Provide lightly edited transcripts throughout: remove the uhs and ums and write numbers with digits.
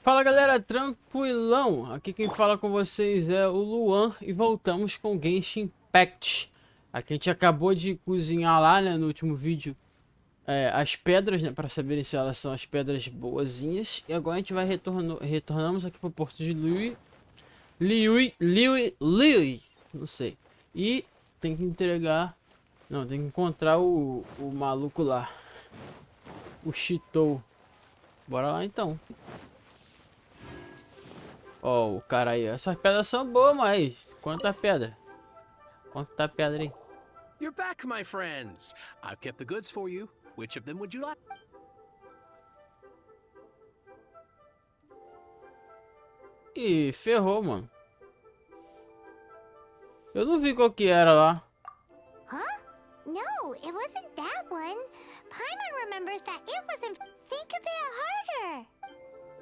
Fala galera, tranquilão? Aqui quem fala com vocês é o Luan e voltamos com Genshin Impact. Aqui a gente acabou de cozinhar lá, né, no último vídeo, as pedras, né, para saber se elas são as pedras boazinhas. E agora a gente vai retornamos aqui pro porto de Liui, não sei. E tem que entregar, não, tem que encontrar o maluco lá, o Chitou. Bora lá então. Ó, o cara aí, essas pedras são boas, mas quanta pedra? Quanto tá a pedra aí? You're back, my friends. I've kept the goods for you. Which of them would you like? Ih, ferrou, mano. Eu não vi qual que era lá. Huh? No, it wasn't that one. Paimon remembers that it wasn't. Think a bit harder.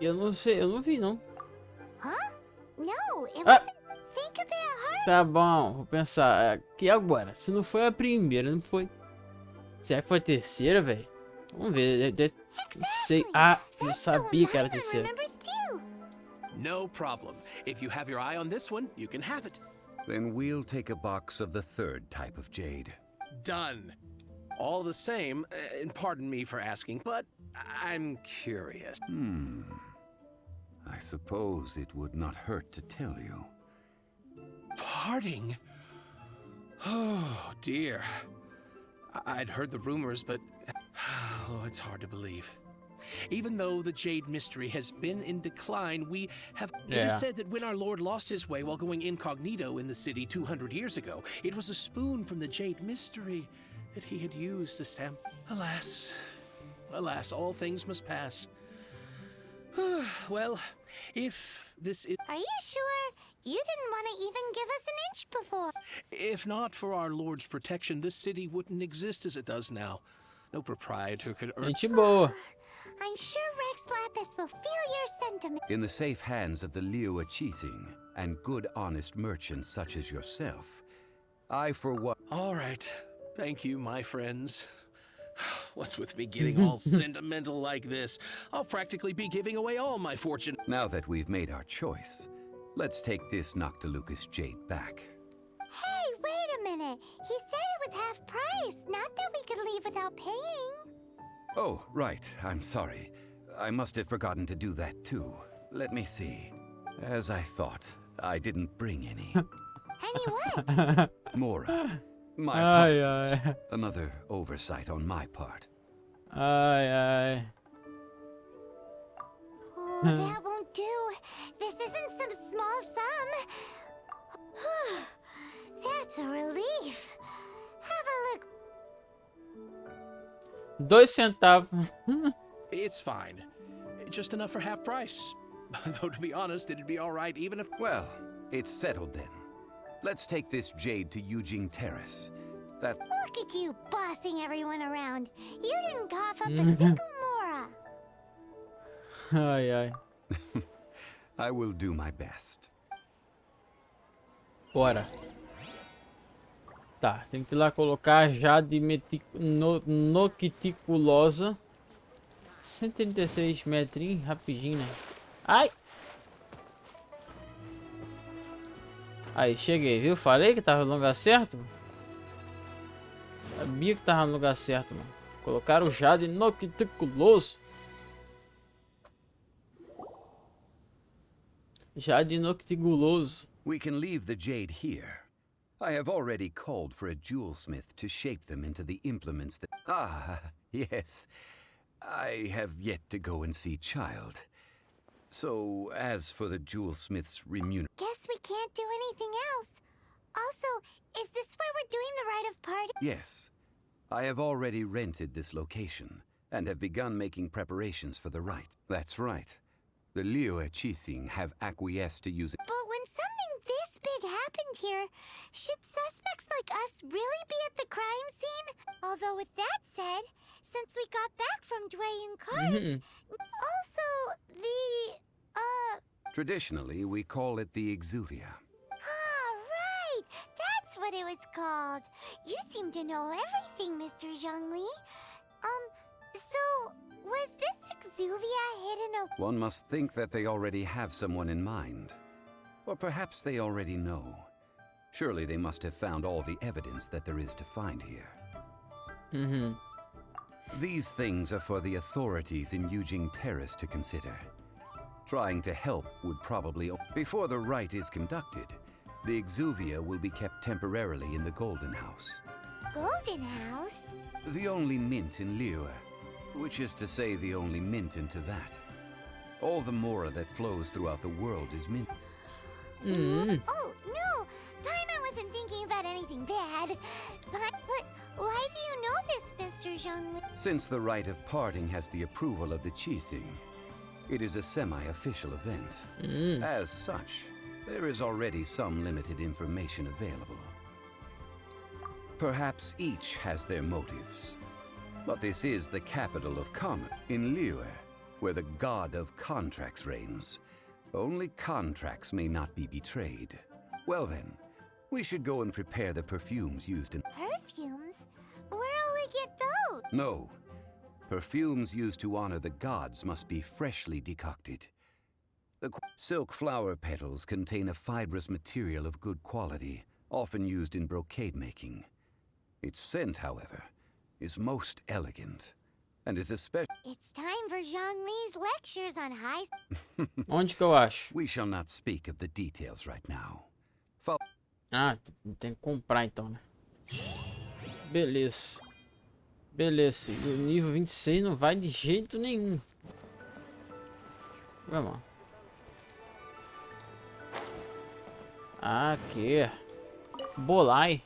Eu não sei, eu não vi não. Huh? No, it Ah. wasn't. Think a bit harder. Tá bom, vou pensar. Aqui agora, se não foi a primeira, não foi. Será que foi a terceira, velho? Vamos ver. Não sei. Ah, eu sabia que era a terceira. Remembers too. No problem. If you have your eye on this one, you can have it. Then we'll take a box of the third type of jade. Done. All the same, and pardon me for asking, but I'm curious. I suppose it would not hurt to tell you. Parting? Oh, dear. I'd heard the rumors, but oh, it's hard to believe. Even though the Jade mystery has been in decline, we have... It Yeah. is said that when our Lord lost his way while going incognito in the city 200 years ago, it was a spoon from the Jade mystery that he had used to stamp... Alas. Alas, all things must pass. Well, if this is... Are you sure? You didn't want to even give us an inch before. If not for our Lord's protection, this city wouldn't exist as it does now. No proprietor could earn... Gente boa. I'm sure Rex Lapis will feel your sentiment. In the safe hands of the 𝐂𝐨𝐴𝐵 and good honest merchants such as yourself, I for one... All right. Thank you, my friends. What's with me getting all sentimental like this? I'll practically be giving away all my fortune. Now that we've made our choice, let's take this 𝐂𝐴𝐴 jade back. Hey, wait a minute. He said it was half price, not that we could leave without paying. Oh, right. I'm sorry. I must have forgotten to do that too. Let me see. As I thought, I didn't bring any. Any what? Mora. My Ai, apologies. ai. Another oversight on my part. Ai, ai. Oh, that won't do. This isn't some small sum. That's a relief. Have a look. 2 centavos. It's fine. Just enough for half price. Though to be honest, it'd be all right even if... Well, it's settled then. Let's take this jade to Yujing Terrace. That... Look at you bossing everyone around. You didn't cough up a single mora. Ai, ai. I will do my best. Bora. Tá, tem que ir lá colocar jade nocticulosa. 136 metrinhos, rapidinho, né? Ai! Aí, cheguei, viu? Falei que tava no lugar certo. Sabia que tava no lugar certo, mano. Colocaram o jade nocticuloso. Jade nocticuloso. We can leave the jade here. I have already called for a jewelsmith to shape them into the implements that... Ah, yes. I have yet to go and see Child. So, as for the jewelsmith's remuneration... Guess we can't do anything else. Also, is this where we're doing the rite of party? Yes. I have already rented this location, and have begun making preparations for the rite. That's right. The 𝐂𝐴𝐴 have acquiesced to use it. But when something this big happened here, should suspects like us really be at the crime scene? Although with that said, since we got back from Dwayne Cars, also the, Traditionally, we call it the exuvia. Ah, right! That's what it was called. You seem to know everything, Mr. Zhongli. So, was this exuvia hidden away? One must think that they already have someone in mind. Or perhaps they already know. Surely they must have found all the evidence that there is to find here. These things are for the authorities in Yujing Terrace to consider. Trying to help would probably... Before the rite is conducted, the exuvia will be kept temporarily in the Golden House. Golden House? The only mint in Liyue, which is to say the only mint in Teyvat. All the mora that flows throughout the world is mint. Oh, no! Paimon wasn't thinking about anything bad. But why do you know this, Mr. Zhongli? Since the rite of parting has the approval of the Qixing, it is a semi-official event. As such, there is already some limited information available. Perhaps each has their motives. But this is the capital of commerce, in Liyue, where the god of contracts reigns. Only contracts may not be betrayed. Well then, we should go and prepare the perfumes used in... Perfumes? Where'll we get those? No. Perfumes used to honor the gods must be freshly decocted. The silk flower petals contain a fibrous material of good quality, often used in brocade making. Its scent, however, is most elegant, and is especially... It's time for Zhongli's lectures on high... Onde que eu acho? We shall not speak of the details right now. Ah, tem que comprar então, né? Beleza. Beleza. E o nível 26 não vai de jeito nenhum. Vamos. Aqui. Bolai.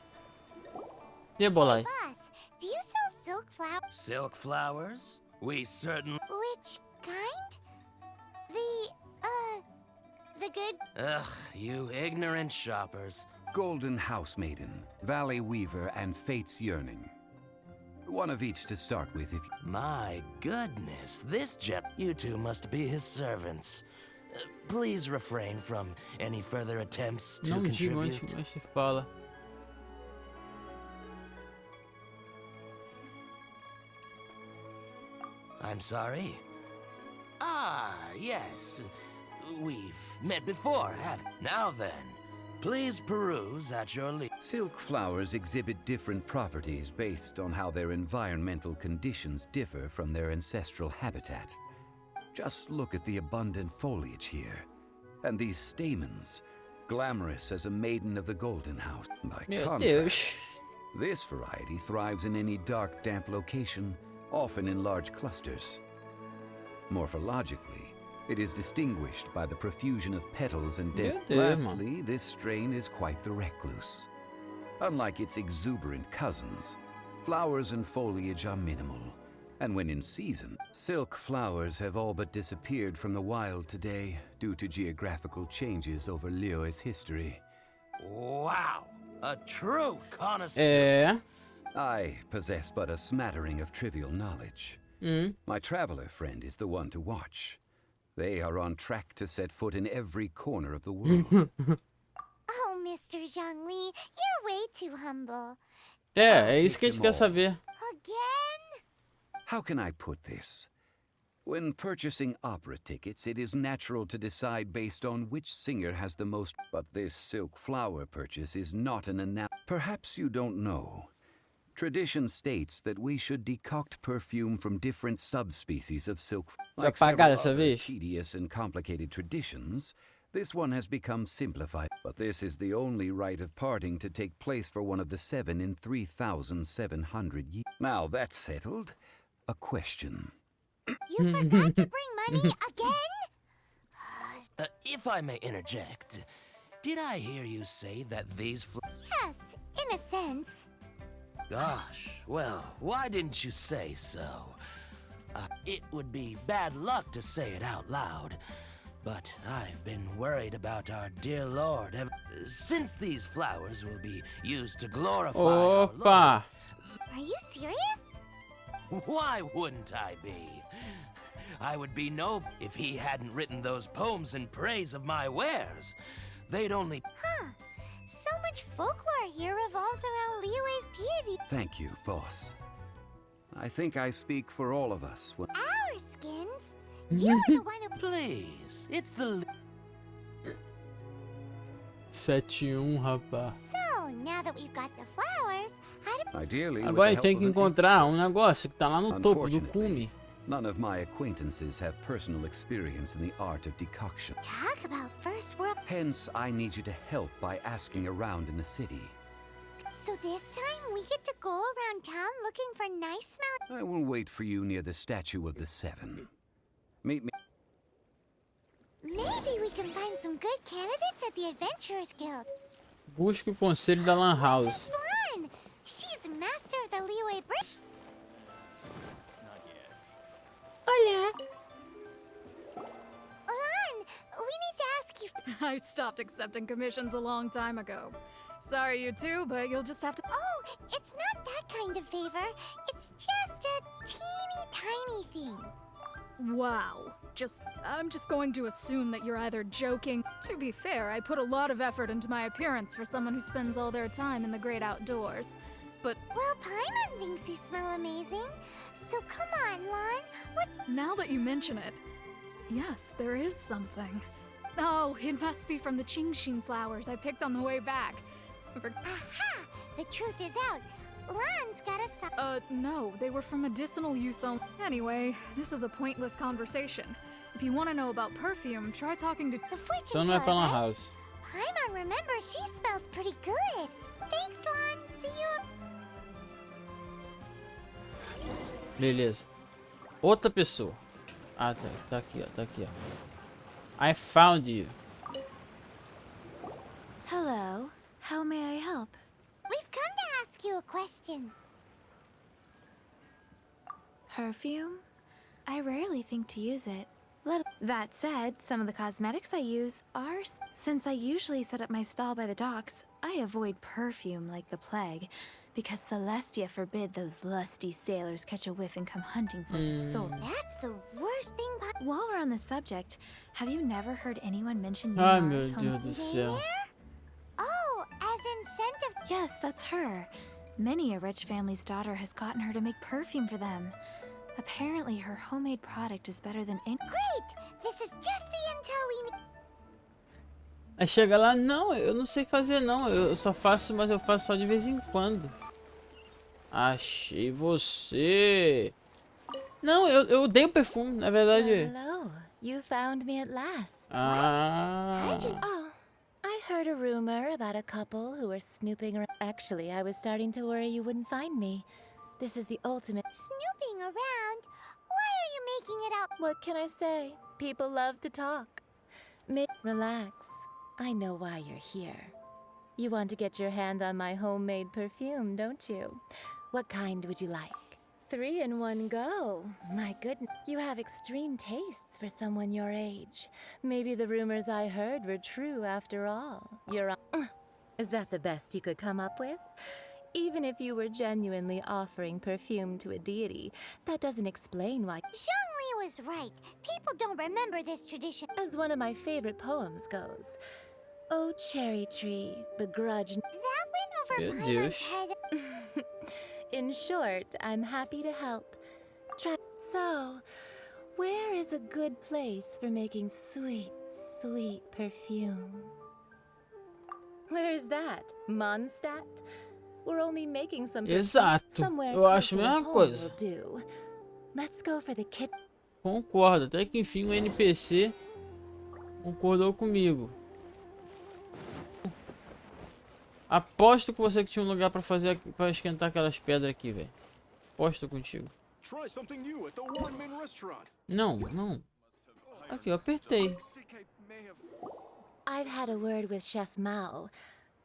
E Bolai? Boss, do you sell silk flowers? Silk flowers? We certainly... Which kind? The good... Ugh, you ignorant shoppers. Golden House Maiden, Valley Weaver, and Fate's Yearning. One of each to start with if... My goodness, this gem... You two must be his servants. Please refrain from any further attempts to Não digo contribute. onde se fala. I'm sorry? Ah, yes. We've met before, haven't we? Now then, please peruse at your leisure. Silk flowers exhibit different properties based on how their environmental conditions differ from their ancestral habitat. Just look at the abundant foliage here, and these stamens, glamorous as a maiden of the Golden House. By Meu contrast, Deus. this variety thrives in any dark, damp location, often in large clusters. Morphologically, it is distinguished by the profusion of petals and Meu depth. Deus, Lastly, this strain is quite the recluse. Unlike its exuberant cousins, flowers and foliage are minimal, and when in season, silk flowers have all but disappeared from the wild today due to geographical changes over Liyue's history. Wow, a true connoisseur. É. I possess but a smattering of trivial knowledge. My traveler friend is the one to watch. They are on track to set foot in every corner of the world. Oh, Mr. Zhongli, you're way too humble. É isso que a gente quer saber. Again? How can I put this? When purchasing opera tickets, it is natural to decide based on which singer has the most. But this silk flower purchase is not an Perhaps you don't know. Tradition states that we should decoct perfume from different subspecies of silk. Like several other tedious and complicated traditions, this one has become simplified. But this is the only rite of parting to take place for one of the 7 in 3,700 years. Now that's settled, a question. You forgot to bring money again? If I may interject, did I hear you say that these Yes, in a sense. Gosh, well, why didn't you say so? It would be bad luck to say it out loud, but I've been worried about our dear Lord since these flowers will be used to glorify our Lord. Opa! Are you serious? Why wouldn't I be? I would be no if he hadn't written those poems in praise of my wares. They'd only... Huh. So much folklore here revolves around Liyue's deity. Thank you, boss. I think I speak for all of us when... Our skins? You're the one who... Please, it's the 7-1, rapaz. So, now that we've got the flowers, how do... Ideally, with Agora the ele tem help que of an encontrar expert. um negócio que tá lá no topo do Unfortunately, cume. none of my acquaintances have personal experience in the art of decoction. Talk about first world... Hence, I need you to help by asking around in the city. So this time, we get to go around town looking for nice smelling... I will wait for you near the statue of the Seven. Meet me. Maybe we can find some good candidates at the Adventurers Guild. Busque o conselho da Lan House. This Luan! She's master of the leeway bridge. Olha. Luan, we need to ask you... I stopped accepting commissions a long time ago. Sorry, you two, but you'll just have to. Oh, it's not that kind of favor. It's just a teeny tiny thing. Wow. I'm just going to assume that you're either joking. To be fair, I put a lot of effort into my appearance for someone who spends all their time in the great outdoors. But Well, Paimon thinks you smell amazing. So come on, Luan. What's... now that you mention it, yes, there is something. Oh, it must be from the GENSHIN flowers I picked on the way back. Aha! The truth is out. Luan's got a... No, they were for medicinal use only. Anyway, this is a pointless conversation. If you want to know about perfume, try talking to. The fortune Então não é pra teller, Lan right? House. Paimon remembers she smells pretty good. Thanks, Luan. See you... Beleza. Outra pessoa. Ah, tá. Tá aqui, ó. Tá aqui, ó. I found you. Hello. How may I help? We've come to ask you a question. Perfume? I rarely think to use it. That said, some of the cosmetics I use are... Since I usually set up my stall by the docks, I avoid perfume like the plague, because Celestia forbid those lusty sailors catch a whiff and come hunting for the soul. That's the worst thing... While we're on the subject, have you never heard anyone mention Ai, meu Yumar's Deus do céu. Oh, as in scent of... Yes, that's her. Many a rich family's daughter has gotten her to make perfume for them. Apparently, her homemade product is better than any... Great! This is just the intel we need. Aí chega lá, não, eu não sei fazer não. Eu só faço, mas eu faço só de vez em quando. Achei você. Não, eu odeio perfume, na verdade. Hello, you found me at last. Ah. Oh, I heard a rumor about a couple who were snooping around. Actually, I was starting to worry you wouldn't find me. This is the ultimate. Snooping around? Why are you making it up? What can I say? People love to talk. Relax. I know why you're here. You want to get your hand on my homemade perfume, don't you? What kind would you like? 3 in one go. My goodness. You have extreme tastes for someone your age. Maybe the rumors I heard were true after all. You're on. Is that the best you could come up with? Even if you were genuinely offering perfume to a deity, that doesn't explain why. Zhongli was right. People don't remember this tradition. As one of my favorite poems goes, "Oh, cherry tree, begrudge." That went over Meu Paimon's Deus. head. In short, I'm happy to help. So, where is a good place for making sweet, sweet perfume? Where's that? Mondstadt? We're only making some perfume. Exato. Somewhere Eu acho a close to mesma home coisa. will do. Let's go for the kit. Concordo, até que enfim o NPC concordou comigo. Aposto com você que tinha um lugar pra fazer, para esquentar aquelas pedras aqui, velho. Aposto contigo. Try something new at the one-man restaurant. Não, não. Aqui, eu apertei. I've had a word with Chef Mao.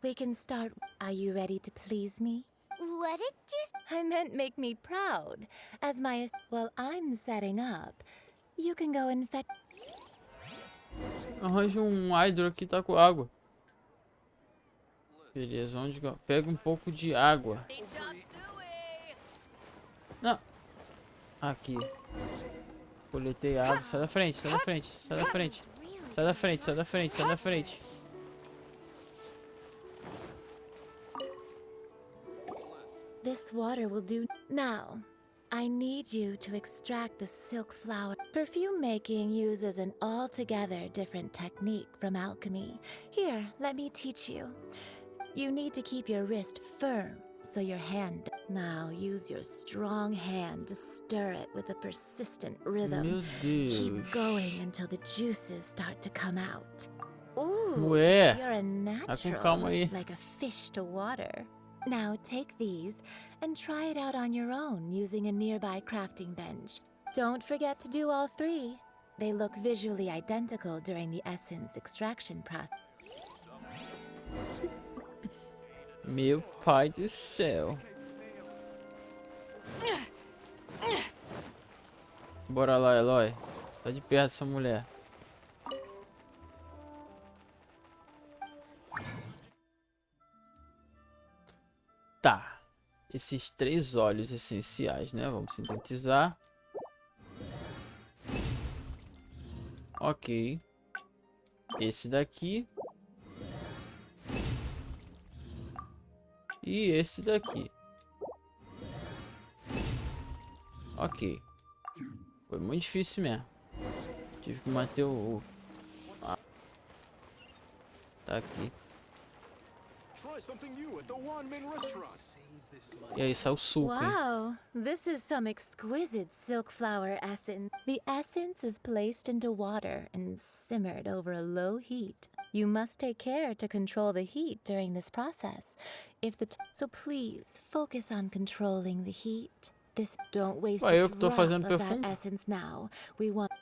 We can start. Are you ready to please me? What did you... I meant make me proud. As my... Well, I'm setting up. You can go and fetch... Arranja um hydro aqui, tá com água. Beleza, onde que eu... Pega um pouco de água. Não. Aqui. Coletei água. Sai da frente, sai da frente, sai da frente. Sai da frente, sai da frente, sai da frente. This water will do. Now, I need you to extract the silk flower. Perfume making uses an altogether different technique from alchemy. Here, let me teach you. You need to keep your wrist firm so your hand. Now use your strong hand to stir it with a persistent rhythm. Meu Keep Deus. going until the juices start to come out. Ooh, Ué, you're a tá com natural, calma aí. like a fish to water. Now take these and try it out on your own using a nearby crafting bench. Don't forget to do all three. They look visually identical during the essence extraction process. Meu pai do céu. Bora lá, Eloy. Tá de perto essa mulher. Tá. Esses 3 óleos essenciais, né? Vamos sintetizar. Ok. Esse daqui. E esse daqui. Ok. Foi muito difícil mesmo. Tive que manter Ah. Tá aqui. Try something new at the one-man restaurant. E aí saiu o suco, hein? Wow, this is some exquisite silk flower essence. The essence is placed into water and simmered over a low heat. You must take care to control the heat during this process. So please focus on controlling the heat. Don't waste Ué, eu a que tô drop fazendo of that perfume? essence now. We want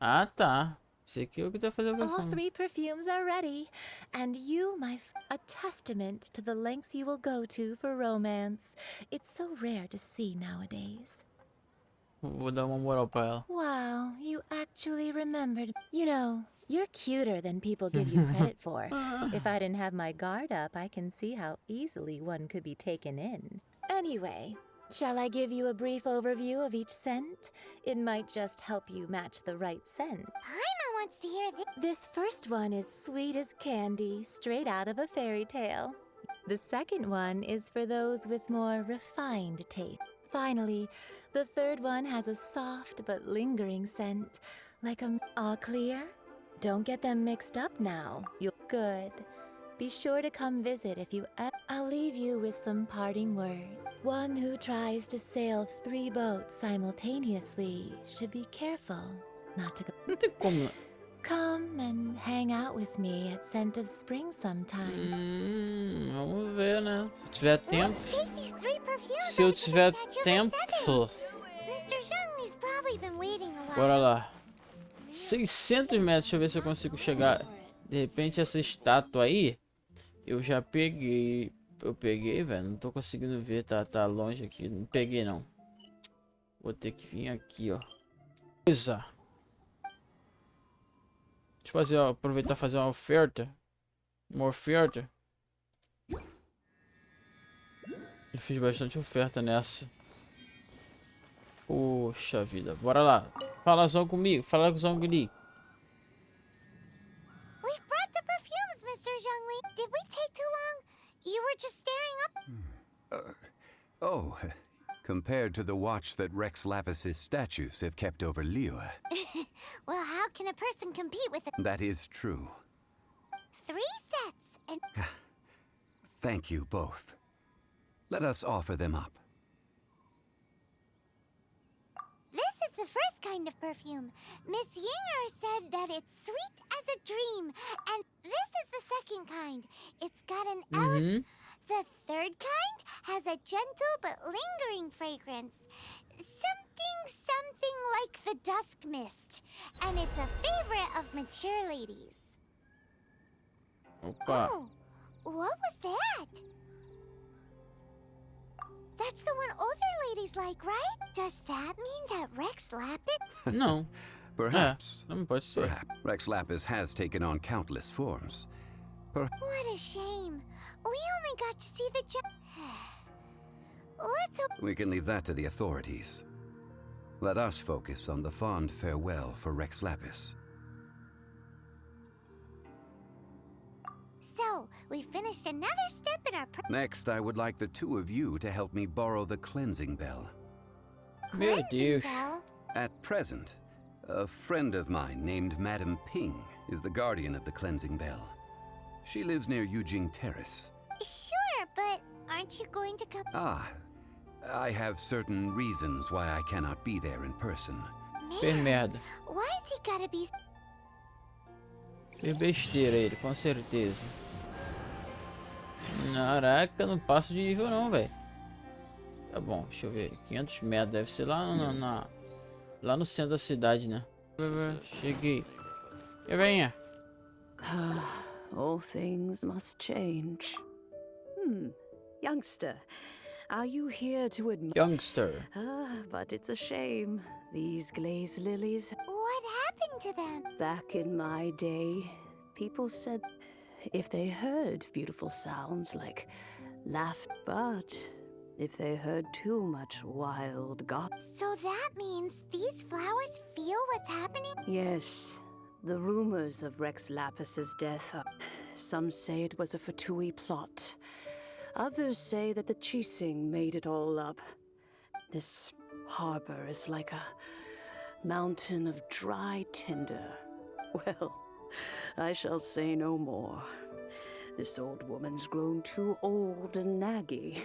Ah, tá. Esse aqui é o que tá fazendo all perfume. 3 perfumes are ready, and you, a testament to the lengths you will go to for romance. It's so rare to see nowadays. Vou dar uma moral pra ela. Wow, you actually remembered. You know, you're cuter than people give you credit for. If I didn't have my guard up, I can see how easily one could be taken in. Anyway, shall I give you a brief overview of each scent? It might just help you match the right scent. Paimon wants to hear this. This first one is sweet as candy, straight out of a fairy tale. The second one is for those with more refined taste. Finally, the third one has a soft but lingering scent, like a... All clear? Don't get them mixed up now. You're good. Be sure to come visit if you... I'll leave you with some parting words. One who tries to sail 3 boats simultaneously should be careful not to go... Não tem como. Come and hang out with me at Scent of Spring sometime. Vamos ver, né? Se eu tiver tempo. Let's take these 3 perfumes Se eu over to the tiver Statue of tempo. Mr. Zhongli's probably been waiting a while. Bora lá. 600 metros. Deixa eu ver se eu consigo chegar. De repente essa estátua aí. Eu já peguei. Eu peguei, velho. Não tô conseguindo ver. Tá longe aqui. Não peguei, não. Vou ter que vir aqui, ó. Coisa. Deixa eu fazer, ó, aproveitar e fazer uma oferta. Uma oferta. Eu fiz bastante oferta nessa. Poxa vida. Bora lá. Fala só comigo. Fala com o Zhongli. We've brought the perfumes, Mr. Zhongli. Did we take too long? You were just staring up. Oh, compared to the watch that Rex Lapis's statues have kept over Liyue. Well, how can a person compete with That is true. 3 sets and... Thank you both. Let us offer them up. This is the first kind of perfume. Miss Yinger said that it's sweet as a dream. And this is the second kind. It's got an elegant... The third kind has a gentle but lingering fragrance. Something like the dusk mist. And it's a favorite of mature ladies. Opa. Oh, what was that? That's the one older ladies like, right? Does that mean that Rex Lapis? Não. Perhaps. Não pode ser. Perhaps. Rex Lapis has taken on countless forms. What a shame. We only got to see the Let's hope... We can leave that to the authorities. Let us focus on the fond farewell for Rex Lapis. So, So, we finished another step in our Next, I would like the two of you to help me borrow the cleansing bell. Meu cleansing Deus. bell. At present, a friend of mine named Madame Ping is the guardian of the cleansing bell. She lives near Yujing Terrace. Sure, but aren't you going to come? Ah, I have certain reasons why I cannot be there in person. Fez Man, merda. why is he gotta be? Fez besteira ele, com certeza. Caraca, não passo de nível não, velho. Tá bom, deixa eu ver. 500 metros, deve ser lá lá no centro da cidade, né? Cheguei. E venha. All things must change. Youngster, are you here to admire? Youngster. But it's a shame. These glazed lilies. What happened to them? Back in my day, people said if they heard beautiful sounds like laughter, but if they heard too much wild gossip. So that means these flowers feel what's happening? Yes, the rumors of Rex Lapis's death are... Some say it was a Fatui plot. Others say that the Chising made it all up. This harbor is like a mountain of dry tinder. Well, I shall say no more. This old woman's grown too old and naggy.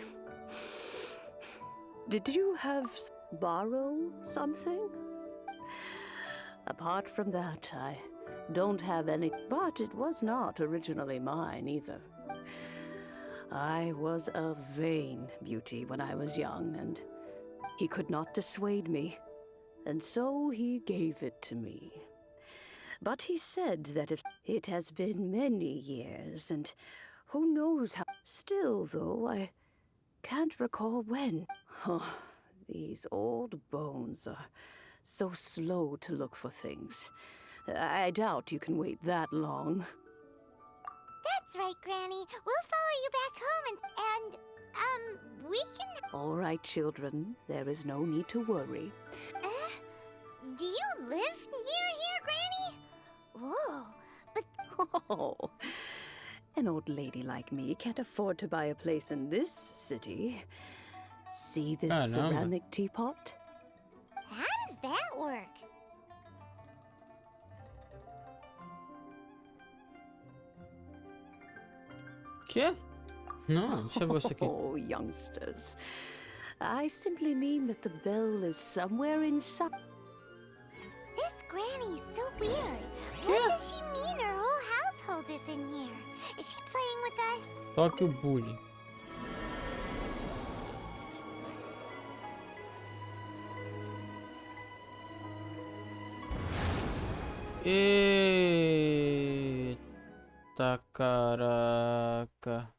Did you borrow something? Apart from that, I don't have any, but it was not originally mine either. I was a vain beauty when I was young, and he could not dissuade me, and so he gave it to me. But he said that if it has been many years, and who knows how. Still, though, I can't recall when. Oh, these old bones are so slow to look for things. I doubt you can wait that long. That's right, Granny. We'll follow you back home and we can... All right, children, there is no need to worry. Do you live near here, Granny? Whoa, but... Oh, an old lady like me can't afford to buy a place in this city. See this ceramic teapot? How does that work? Quê? Não, deixa eu ver isso aqui. Oh, youngsters. I simply mean that the bell is somewhere inside. This Granny's so weird. What does she mean her whole household is in here? Is she playing with us? Toque o bully. Eita caraca.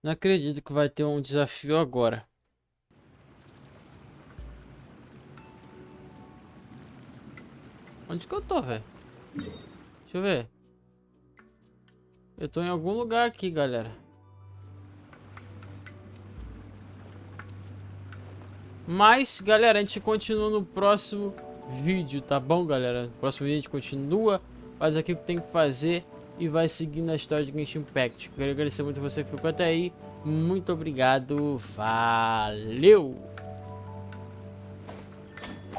Não acredito que vai ter um desafio agora. Onde que eu tô, velho? Deixa eu ver. Eu tô em algum lugar aqui, galera. Mas, galera, a gente continua no próximo vídeo, tá bom, galera? No próximo vídeo a gente continua, faz aqui o que tem que fazer e vai seguindo a história de Genshin Impact. Quero agradecer muito a você que ficou até aí. Muito obrigado. Valeu!